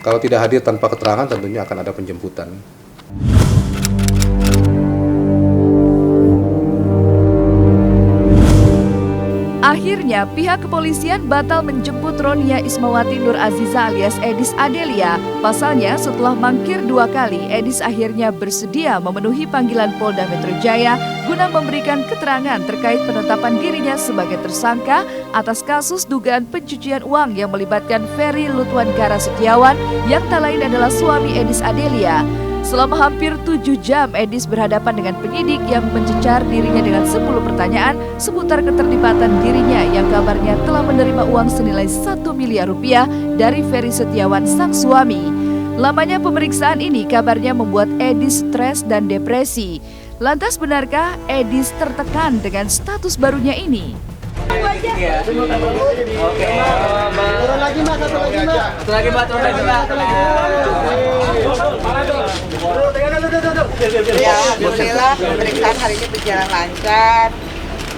Kalau tidak hadir tanpa keterangan tentunya akan ada penjemputan. Akhirnya, pihak kepolisian batal menjemput Ronia Ismawati Nur Aziza alias Edis Adelia. Pasalnya, setelah mangkir 2 kali, Edis akhirnya bersedia memenuhi panggilan Polda Metro Jaya guna memberikan keterangan terkait penetapan dirinya sebagai tersangka atas kasus dugaan pencucian uang yang melibatkan Ferry Lutwangara Setiawan yang tak lain adalah suami Edis Adelia. Selama hampir 7 jam, Edis berhadapan dengan penyidik yang mencecar dirinya dengan 10 pertanyaan seputar keterlibatan dirinya yang kabarnya telah menerima uang senilai 1 miliar rupiah dari Ferry Setiawan sang suami. Lamanya pemeriksaan ini kabarnya membuat Edis stres dan depresi. Lantas benarkah Edis tertekan dengan status barunya ini? Oke. Turun lagi Mbak, satu lagi Mbak. Satu lagi Mbak, turun lagi Mbak. Ya, alhamdulillah pemeriksaan hari ini berjalan lancar.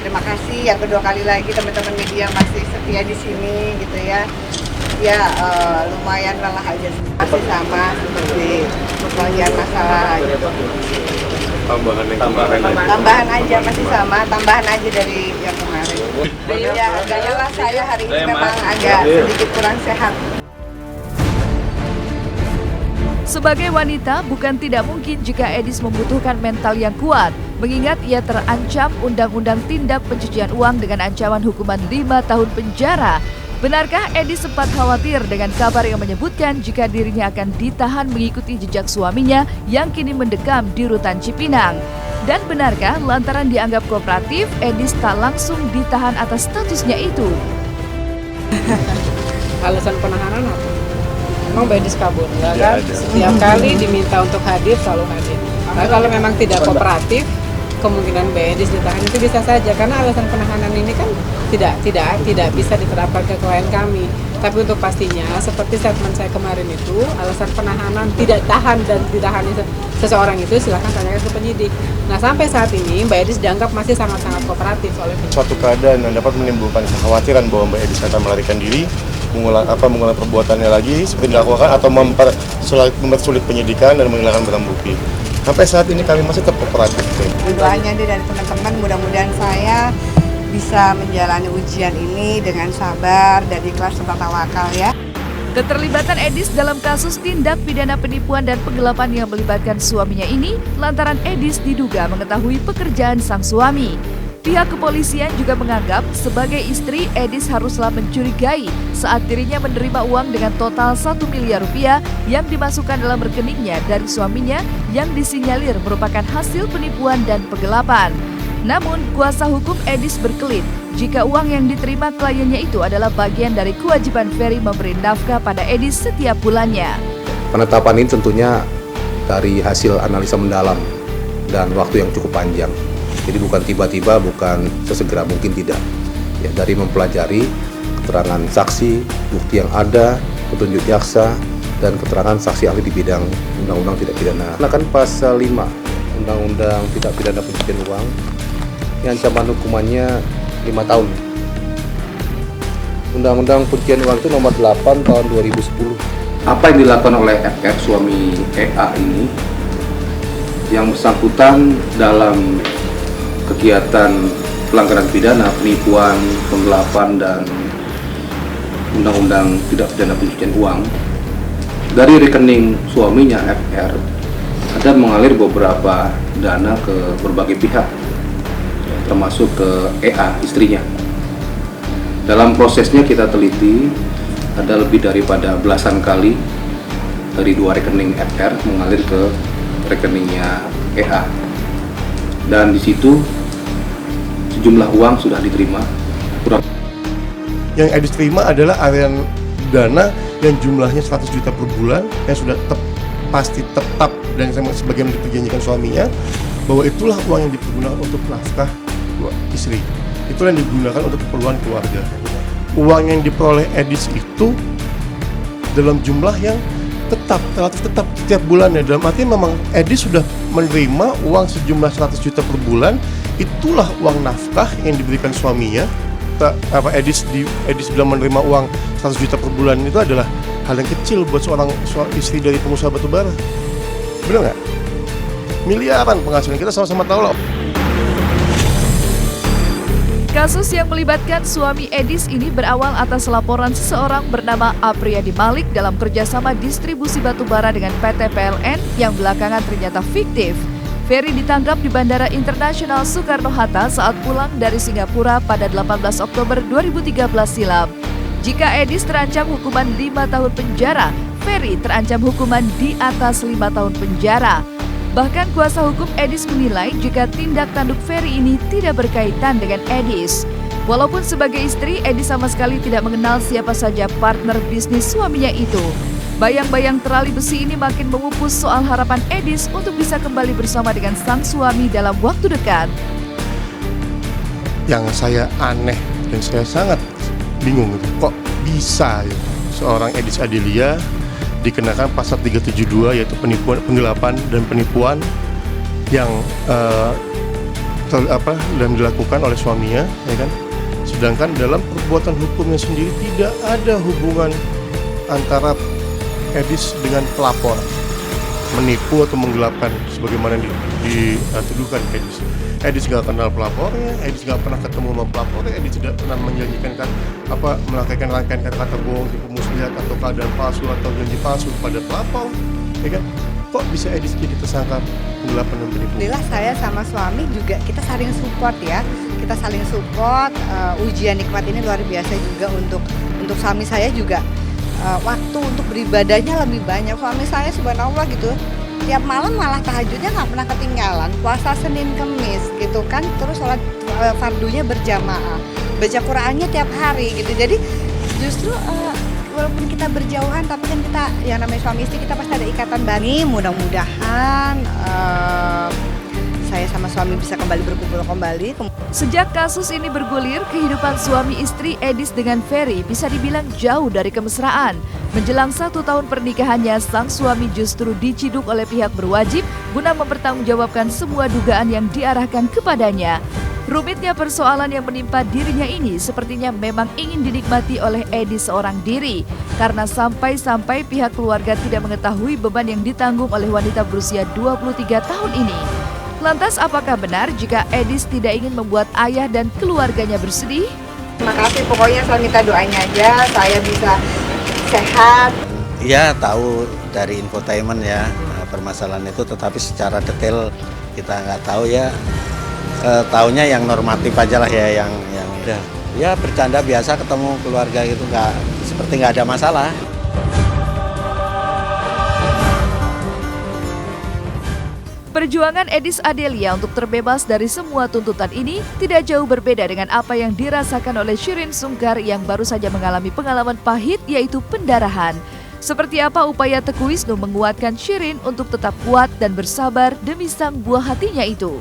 Terima kasih yang kedua kali lagi teman-teman media masih setia di sini gitu ya. Ya lumayan lelah aja, masih sama seperti perkelahian masalah gitu. Tambahan aja masih sama, tambahan aja dari yang kemarin. Ya, agaknya lah saya hari ini memang agak sedikit kurang sehat. Sebagai wanita, bukan tidak mungkin jika Edis membutuhkan mental yang kuat, mengingat ia terancam Undang-Undang Tindak Pencucian Uang dengan ancaman hukuman 5 tahun penjara. Benarkah Edis sempat khawatir dengan kabar yang menyebutkan jika dirinya akan ditahan mengikuti jejak suaminya yang kini mendekam di Rutan Cipinang? Dan benarkah lantaran dianggap kooperatif, Edis tak langsung ditahan atas statusnya itu? Alasan penahanan apa? Emang Edis kabur, ya kan? Setiap kali diminta untuk hadir, selalu hadir. Nah, kalau memang tidak kooperatif, kemungkinan Edis ditahan itu bisa saja, karena alasan penahanan ini kan tidak bisa diterapkan ke klien kami. Tapi untuk pastinya, seperti statement saya kemarin itu, alasan penahanan tidak tahan dan ditahani seseorang itu silakan tanyakan ke penyidik. Nah, sampai saat ini Mbak Edis dianggap masih sangat-sangat kooperatif oleh penyidik. Suatu keadaan yang dapat menimbulkan kekhawatiran bahwa Mbak Edis akan melarikan diri, mengulang perbuatannya lagi seperti dilakukan atau mempersulit penyidikan dan menghilangkan barang bukti. Sampai saat ini kami masih tetap kooperatif. Doanya dari teman-teman, mudah-mudahan saya bisa menjalani ujian ini dengan sabar dan ikhlas serta tawakal ya. Keterlibatan Edis dalam kasus tindak pidana penipuan dan penggelapan yang melibatkan suaminya ini lantaran Edis diduga mengetahui pekerjaan sang suami. Pihak kepolisian juga menganggap sebagai istri Edis haruslah mencurigai saat dirinya menerima uang dengan total 1 miliar rupiah yang dimasukkan dalam rekeningnya dari suaminya yang disinyalir merupakan hasil penipuan dan penggelapan. Namun, kuasa hukum Edis berkelit jika uang yang diterima kliennya itu adalah bagian dari kewajiban Ferry memberi nafkah pada Edis setiap bulannya. Penetapan ini tentunya dari hasil analisa mendalam dan waktu yang cukup panjang. Jadi bukan tiba-tiba, bukan sesegera mungkin, tidak. Ya, dari mempelajari keterangan saksi, bukti yang ada, petunjuk jaksa, dan keterangan saksi ahli di bidang Undang-Undang Tindak Pidana. Nah, kan pasal 5 Undang-Undang Tindak Pidana Pencucian Uang, yang ancaman hukumannya 5 tahun. Undang-Undang Pencucian Uang itu nomor 8 tahun 2010. Apa yang dilakukan oleh FR suami EA ini yang bersangkutan dalam kegiatan pelanggaran pidana, penipuan, penggelapan, dan Undang-Undang Tindak Pidana Pencucian Uang, dari rekening suaminya FR ada mengalir beberapa dana ke berbagai pihak, termasuk ke EA, istrinya. Dalam prosesnya kita teliti, ada lebih daripada belasan kali dari 2 rekening FR mengalir ke rekeningnya EA. Dan di situ sejumlah uang sudah diterima. Yang Edis terima adalah aliran dana yang jumlahnya 100 juta per bulan, yang sudah pasti tetap dan sebagaimana diperjanjikan suaminya, bahwa itulah uang yang dipergunakan untuk nafkah istri. Itulah yang digunakan untuk keperluan keluarga. Uang yang diperoleh Edis itu dalam jumlah yang relatif tetap setiap bulannya. Dalam arti memang Edis sudah menerima uang sejumlah 100 juta per bulan. Itulah uang nafkah yang diberikan suaminya. Edis bilang menerima uang 100 juta per bulan itu adalah hal yang kecil buat seorang istri dari pengusaha batubara. Bener nggak? Miliaran penghasilan, kita sama-sama tahu loh. Kasus yang melibatkan suami Edis ini berawal atas laporan seseorang bernama Apriyadi Malik dalam kerjasama distribusi batubara dengan PT PLN yang belakangan ternyata fiktif. Ferry ditangkap di Bandara Internasional Soekarno-Hatta saat pulang dari Singapura pada 18 Oktober 2013 silam. Jika Edis terancam hukuman 5 tahun penjara, Ferry terancam hukuman di atas 5 tahun penjara. Bahkan kuasa hukum Edis menilai jika tindak tanduk Ferry ini tidak berkaitan dengan Edis. Walaupun sebagai istri, Edis sama sekali tidak mengenal siapa saja partner bisnis suaminya itu. Bayang-bayang terali besi ini makin memupus soal harapan Edis untuk bisa kembali bersama dengan sang suami dalam waktu dekat. Yang saya aneh dan saya sangat bingung itu, kok bisa ya seorang Edis Adelia dikenakan pasal 372 yaitu penipuan, penggelapan dan penipuan yang dan dilakukan oleh suaminya, ya kan? Sedangkan dalam perbuatan hukumnya sendiri tidak ada hubungan antara Edis dengan pelapor menipu atau menggelapkan sebagaimana dituduhkan Edis. Edis nggak kenal pelapornya, Edis nggak pernah ketemu sama pelapornya, Edis tidak pernah menjanjikan melangkaikan rangkaian kata-kata bohong, tipu muslihat atau keadaan palsu atau janji palsu kepada pelapor, ya kan? Kok bisa Edis jadi tersangka penggelapan dan penipuan? Alhamdulillah saya sama suami juga kita saling support ya, kita saling support. Ujian nikmat ini luar biasa juga untuk suami saya juga. Waktu untuk beribadahnya lebih banyak. Suami saya subhanallah gitu, tiap malam malah tahajudnya nggak pernah ketinggalan, puasa Senin Kemis gitu kan, terus sholat fardunya berjamaah, baca Qur'annya tiap hari gitu. Jadi justru walaupun kita berjauhan tapi kan kita yang namanya suami istri kita pasti ada ikatan batin. Mudah-mudahan saya sama suami bisa kembali berkumpul kembali. Sejak kasus ini bergulir, kehidupan suami istri Edis dengan Ferry bisa dibilang jauh dari kemesraan. Menjelang 1 tahun pernikahannya, sang suami justru diciduk oleh pihak berwajib guna mempertanggungjawabkan semua dugaan yang diarahkan kepadanya. Rumitnya persoalan yang menimpa dirinya ini sepertinya memang ingin dinikmati oleh Edis seorang diri, karena sampai-sampai pihak keluarga tidak mengetahui beban yang ditanggung oleh wanita berusia 23 tahun ini. Lantas apakah benar jika Edis tidak ingin membuat ayah dan keluarganya bersedih? Terima kasih, pokoknya saya minta doanya aja saya bisa sehat. Ya, tahu dari infotainment ya permasalahan itu, tetapi secara detail kita nggak tahu ya. Taunya yang normatif aja lah ya, yang udah ya bercanda biasa ketemu keluarga gitu, seperti nggak ada masalah. Perjuangan Edis Adelia untuk terbebas dari semua tuntutan ini tidak jauh berbeda dengan apa yang dirasakan oleh Shirin Sungkar yang baru saja mengalami pengalaman pahit yaitu pendarahan. Seperti apa upaya Teguh Wisnu menguatkan Shirin untuk tetap kuat dan bersabar demi sang buah hatinya itu?